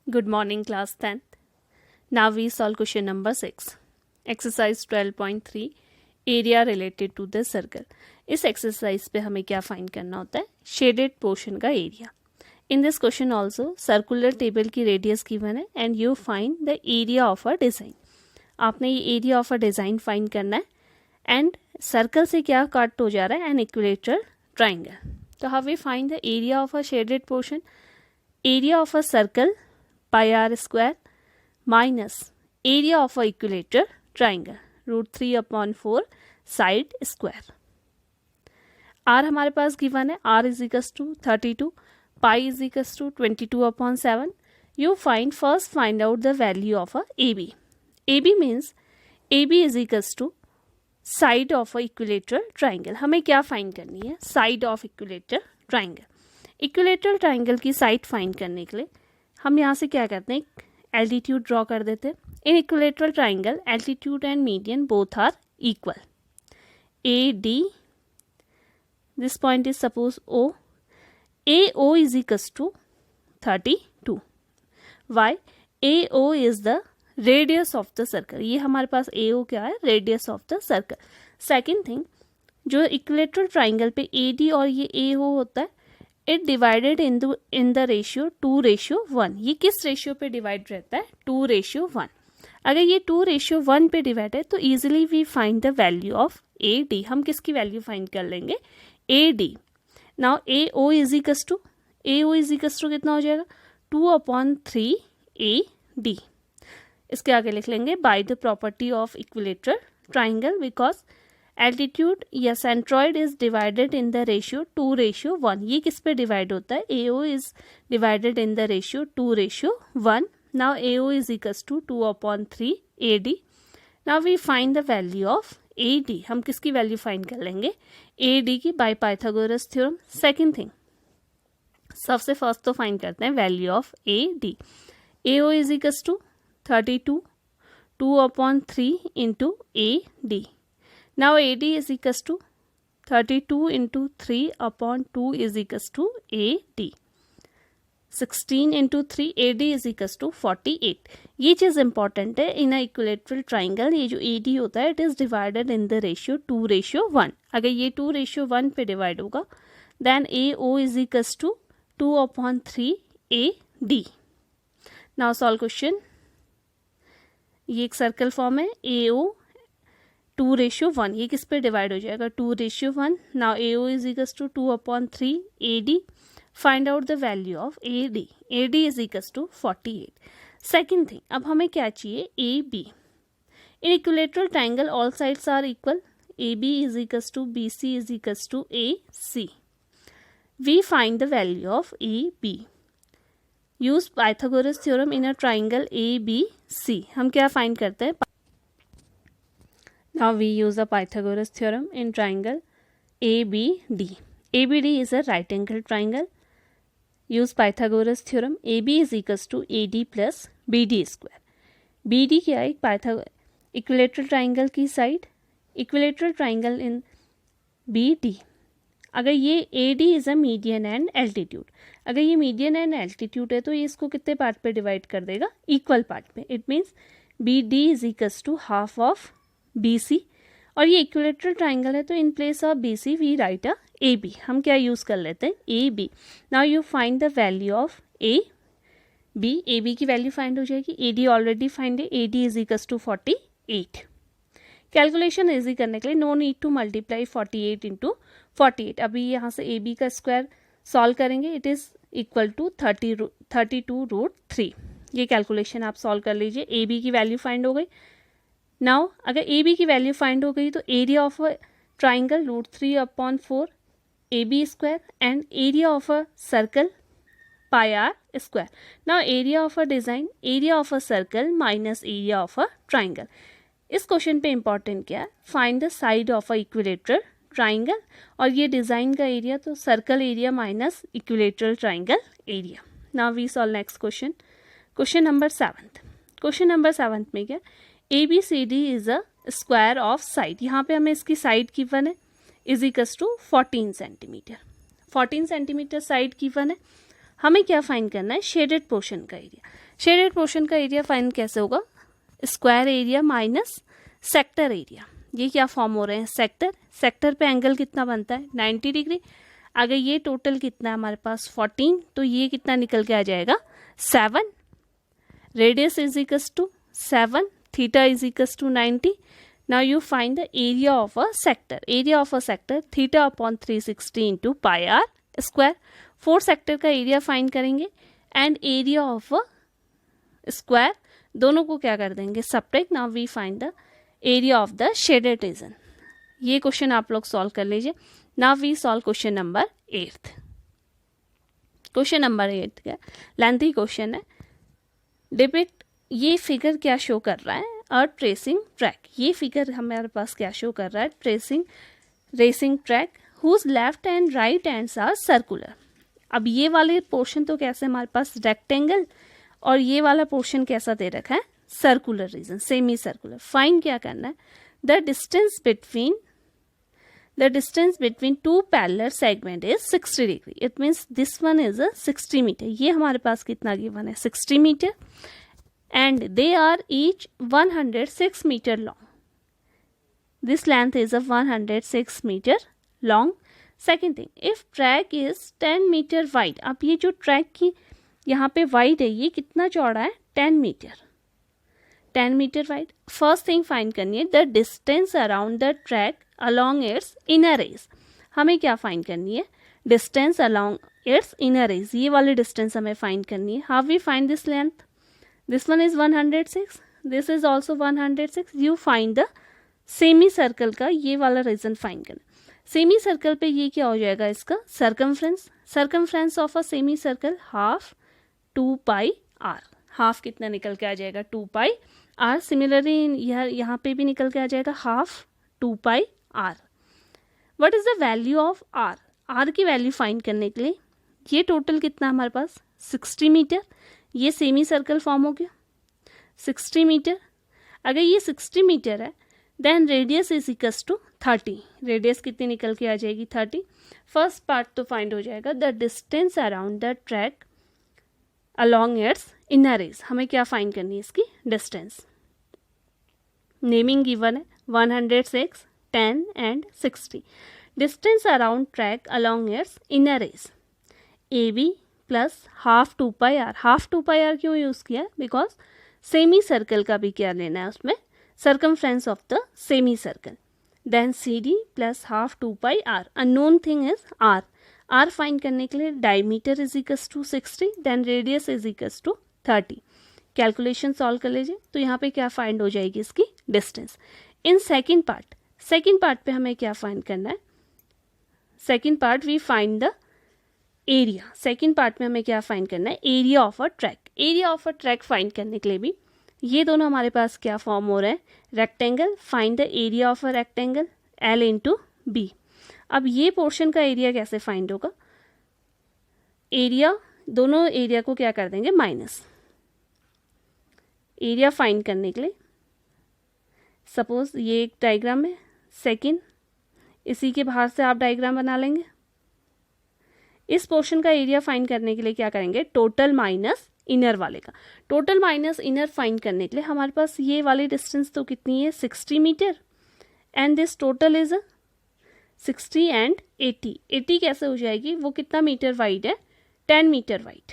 Good morning, class 10th. Now we solve question number 6. Exercise 12.3 area related to the circle. इस exercise पे हमें क्या find करना होता है? शेडेड पोर्शन का area. In this question also circular table की रेडियस गिवन है and you find the area of a design. आपने ये area of a design find करना है एंड सर्कल से क्या कट हो जा रहा है? An equilateral triangle. तो how we find the area of a shaded portion? Area of a circle pi r square minus area of a equilateral triangle √3/4 side square. r हमारे पास given है, r is equals to 32, pi is equals to 22/7. You find out the value of a AB. AB means AB is equals to side of a equilateral triangle. हमें क्या find करनी है? Side of equilateral triangle. Equilateral triangle की side find करने के लिए हम यहाँ से क्या करते हैं? एल्टीट्यूड ड्रॉ कर देते हैं. In equilateral triangle altitude and median both are equal. A D, this point is suppose O. A O is equals to 32. Why? A O is the radius of the circle. ये हमारे पास A O क्या है? Radius of the circle. Second thing, जो equilateral triangle पे A D और ये A O होता है, it divided in the ratio 2:1. ये किस रेशियो पे डिवाइड रहता है? 2:1. अगर ये 2:1 पे डिवाइड है तो easily we find the value of A D. हम किसकी वैल्यू फाइंड कर लेंगे? A D. Now A O is equals to, A O is equals to कितना हो जाएगा? 2/3 ए डी. इसके आगे लिख लेंगे by the property of equilateral triangle because altitude या centroid is divided in the ratio 2:1. ये किस पे डिवाइड होता है? A O is divided in the ratio 2:1. Now A O is equals to 2/3 A D. Now we find the value of A D. हम किसकी value find कर लेंगे? A D की by Pythagoras theorem. Second thing, सबसे first तो find करते हैं value of A D. A O is equals to 32, 2/3 into A D. Now AD is equals to 32 into 3/2 is equals to AD. 16 into 3 AD is equals to 48. ये चीज़ important है. इन equilateral triangle ये जो AD होता है it is divided in the ratio 2:1. अगर ये 2:1 पे divide होगा then AO is equals to 2/3 AD. Now solve question. ये एक सर्कल फॉर्म है. AO 2:1. ये किस पे डिवाइड हो जाएगा? 2:1. Now A O is equals to 2/3 A D. Find out the value of A D. A D is equals to 48. Second thing, अब हमें क्या चाहिए? A B. In equilateral triangle all sides are equal. A B is equals to B C is equals to A C. We find the value of A B. Use Pythagoras theorem in a triangle A B C. हम क्या find करते हैं? Now we use the Pythagoras theorem in triangle ABD. ABD is a right angle triangle. Use Pythagoras theorem. AB is equals to AD plus BD square. BD क्या है? Equilateral triangle की side. Equilateral triangle in BD. अगर ये AD is a median and altitude. अगर ये median and altitude है तो ये इसको कितने पार्ट पे डिवाइड कर देगा? इक्वल पार्ट पे. It means BD is equals to half of BC. और ये इक्विलेटरल ट्राइंगल है तो in place of BC we write a AB. हम क्या यूज़ कर लेते हैं? AB. Now you find the value of AB. AB की वैल्यू फाइंड हो जाएगी. AD ऑलरेडी फाइंड है. AD is equals to 48. Calculation easy करने के लिए no need to multiply 48 into 48. अभी यहाँ से AB का स्क्वायर सॉल्व करेंगे. It is equal to 32√3. ये कैलकुलेशन आप सॉल्व कर लीजिए. AB की वैल्यू फाइंड हो गई. नाउ अगर ए बी की वैल्यू फाइंड हो गई तो area of a triangle √3/4 AB square and area of a circle pi r square. Now area of a design, area of a circle minus area of a triangle. इस question पे important क्या है? Find the side of a equilateral triangle. और ये design का area तो circle area minus equilateral triangle area. Now we solve next question. Question number 7. Question number 7 में क्या? ABCD is a square of side. यहाँ पे हमें इसकी साइड गिवन है is equals to 14 centimetre. 14 centimetre side given है. हमें क्या फाइंड करना है? शेडेड पोर्शन का एरिया. शेडेड पोर्शन का एरिया फाइंड कैसे होगा, square area minus sector area. ये क्या फॉर्म हो रहे हैं, सेक्टर, सेक्टर पे एंगल कितना बनता है 90 डिग्री। अगर ये टोटल कितना है हमारे पास 14, तो ये कितना निकल के आ जाएगा 7। Radius is equals to 7, theta is equals to 90। Now you find the area of a sector. Area of a sector theta upon 360 into pi r square. 4 sector का एरिया फाइंड करेंगे and area of a square, दोनों को क्या कर देंगे subtract. Now we find the area of the shaded region. ये question आप लोग सॉल्व कर लीजिए। Now we solve question number 8। Question number 8 का लेंथी क्वेश्चन है। डिपिक्ट, ये फिगर क्या शो कर रहा है, अ ट्रेसिंग ट्रैक। ये फिगर हमारे पास क्या शो कर रहा है, tracing racing track whose left and right hands are circular. अब ये वाले पोर्शन तो कैसे हमारे पास रेक्टेंगल, और ये वाला पोर्शन कैसा दे रखा है circular region, semi circular. Find क्या करना है, the distance between two parallel segment is 60 degree. It means this one is 60 metre. ये हमारे पास कितना गिवन है 60 metre and they are each 106 metre long. This length is 106 metre long. Second thing, if track is 10 metre wide. अब ये जो track की यहाँ पे वाइड है, ये कितना चौड़ा है 10 metre, 10 metre wide. First thing find करनी है the distance around the track along its inner edge. हमें क्या फाइंड करनी है, distance along its inner edge. ये वाली डिस्टेंस हमें फाइंड करनी है। How we find this length, this one is 106, this is also 106। You find the semi circle का ये वाला रीजन फाइंड करना। सेमी सर्कल पे ये क्या हो जाएगा इसका circumference. Circumference of a semi circle half 2 pi r. Half कितना निकल के आ जाएगा 2 पाई आर। सिमिलरली यहाँ पे भी निकल के आ जाएगा half 2 pi r. What is the value of r. R की वैल्यू फाइंड करने के लिए ये टोटल कितना हमारे पास 60 मीटर। ये सेमी सर्कल फॉर्म हो गया 60 मीटर। अगर ये 60 मीटर है then radius is equals to 30। Radius कितनी निकल के आ जाएगी 30। फर्स्ट पार्ट तो फाइंड हो जाएगा the distance around the track along its inner edge. हमें क्या फाइंड करनी है इसकी डिस्टेंस। नेमिंग गिवन है 106, 10 and 60। Distance around track along its inner edge A B plus half 2 pi r. Half 2 pi r क्यों use किया, because semi circle का भी क्या लेना है उसमें circumference of the semicircle. Then CD plus half 2 pi r. Unknown thing is r. r find करने के लिए diameter is equals to 60, then radius is equals to 30. Calculation solve कर लीजिए तो यहाँ पे क्या फाइंड हो जाएगी इसकी डिस्टेंस। इन सेकेंड पार्ट पे हमें क्या फाइंड करना है, second part we find the area. Second part में हमें क्या फाइंड करना है, area of a track. Area of a track find करने के लिए भी ये दोनों हमारे पास क्या फॉर्म हो रहे हैं, rectangle. Find the area of a rectangle L into b. अब ये पोर्शन का एरिया कैसे फाइंड होगा, एरिया दोनों एरिया को क्या कर देंगे माइनस। एरिया फाइंड करने के लिए सपोज ये एक डायग्राम है, सेकेंड इसी के बाहर से आप डायग्राम बना लेंगे। इस पोर्शन का एरिया फाइंड करने के लिए क्या करेंगे, टोटल माइनस इनर वाले का। टोटल माइनस इनर फाइंड करने के लिए हमारे पास ये वाली डिस्टेंस तो कितनी है 60 metre and this total is 60 and 80। 80 कैसे हो जाएगी, वो कितना मीटर वाइड है 10 मीटर वाइड।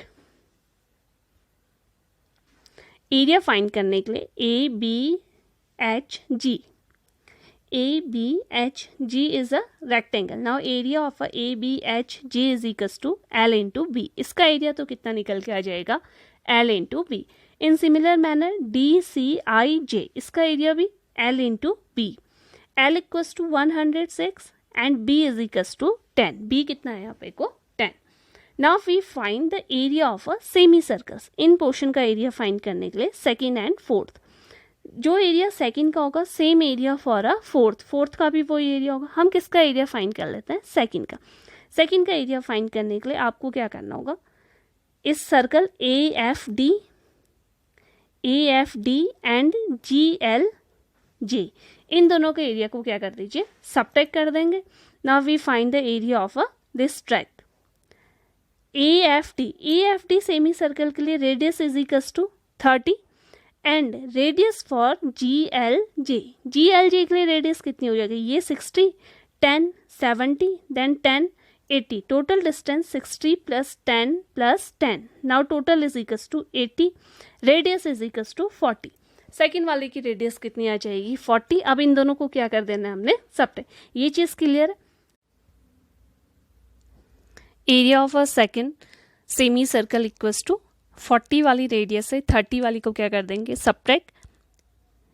एरिया फाइंड करने के लिए A B H G is a rectangle. Now area of a ABHG is equals to L into B. इसका एरिया तो कितना निकल के आ जाएगा L into B. In similar manner DCIJ इसका एरिया भी L into B. L equals to 106 and B is equals to 10. B कितना है यहाँ पे को 10. Now we find the area of a semicircles. In portion का एरिया फाइंड करने के लिए सेकेंड एंड फोर्थ। जो एरिया सेकंड का होगा same area for a fourth का भी वही एरिया होगा। हम किसका एरिया फाइंड कर लेते हैं, सेकंड का। सेकंड का एरिया फाइंड करने के लिए आपको क्या करना होगा, इस सर्कल AFD एंड GLJ इन दोनों के एरिया को क्या कर दीजिए सब्ट्रैक्ट कर देंगे। Now we find the area of this track. AFD semi circle के लिए radius is equals to 30 and radius for GLJ, GLJ के लिए रेडियस कितनी हो जाएगी, ये 60, 10, 70, then 10, 80, total distance 60 plus 10 plus 10, now total is equals to 80, radius is equals to 40। Second वाले की रेडियस कितनी आ जाएगी, 40। अब इन दोनों को क्या कर देना है हमने, सबट्रैक्ट। ये चीज क्लियर है। Area of a second semi circle equals to 40 वाली रेडियस है, 30 वाली को क्या कर देंगे, subtract.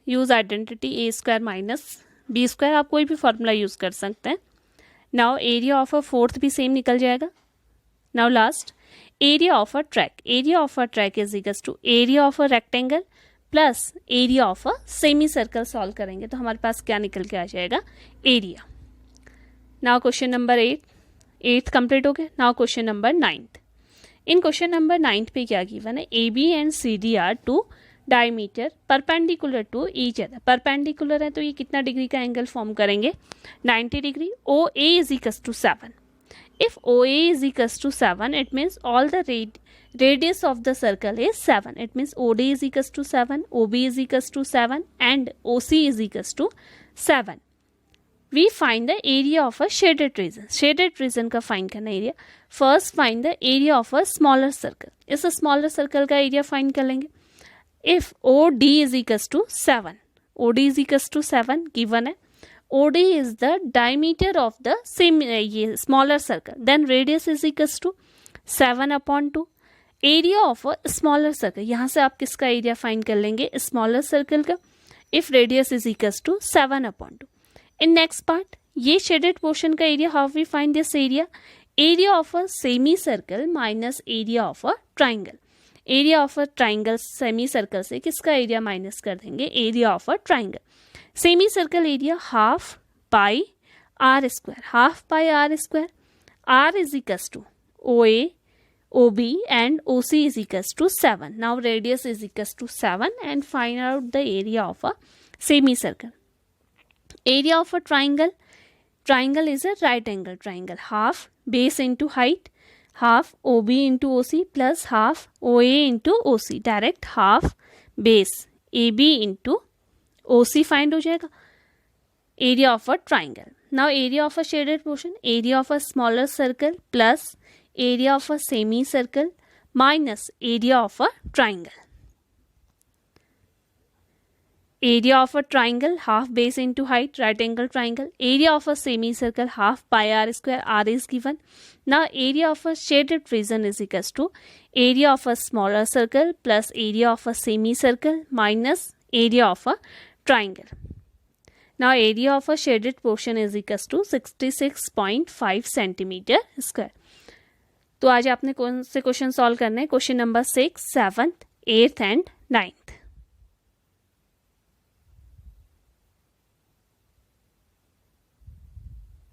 Use identity a square minus b square, आप कोई भी फॉर्मूला यूज कर सकते हैं। Now area of a fourth भी सेम निकल जाएगा। Now last area of a track, area of a track is equals to area of a rectangle plus area of a semi circle. Solve करेंगे तो हमारे पास क्या निकल के आ जाएगा, area. Now question number 8 complete हो गया। Now question number 9। In question number 9 पे क्या गिवन है, AB and CD are two diameter perpendicular to each other. Perpendicular है तो ये कितना डिग्री का एंगल फॉर्म करेंगे, 90 degree. OA is equals to 7। If OA is equals to 7, it means all the radius of the circle is 7. It means OD is equals to 7, OB is equals to 7, and OC is equals to 7. We find the area of a shaded region. Shaded region का find करना area. First find the area of a smaller circle. इस smaller circle का area find कर लेंगे. If OD is equals to 7, OD is equals to 7 given है. OD is the diameter of the same smaller circle. Then radius is equals to 7/2. Area of a smaller circle. यहाँ से आप किसका area find कर लेंगे, smaller circle का, if radius is equals to 7/2. In next part ये shaded portion का area, how we find this area, area of a semi circle minus area of a triangle. Area of a triangle semi circle से किसका area minus कर देंगे, area of a triangle. Semi circle area half pi r square, half pi r square. R is equals to OA, OB and OC is equals to 7. Now radius is equals to 7 and find out the area of a semicircle. Area of a triangle. Triangle is a right angle triangle. Half base into height, half OB into OC plus half OA into OC. Direct half base AB into OC find हो जाएगा. Area of a triangle. Now area of a shaded portion. Area of a smaller circle plus area of a semicircle minus area of a triangle. Area of a triangle half base into height, right angle triangle. Area of a semicircle half pi r square, r is given. Now area of a shaded region is equals to area of a smaller circle plus area of a semicircle minus area of a triangle. Now area of a shaded portion is equals to 66.5 centimeter square. तो आज आपने कौन से question solve करने हैं, question number 6, 7, 8 and 9।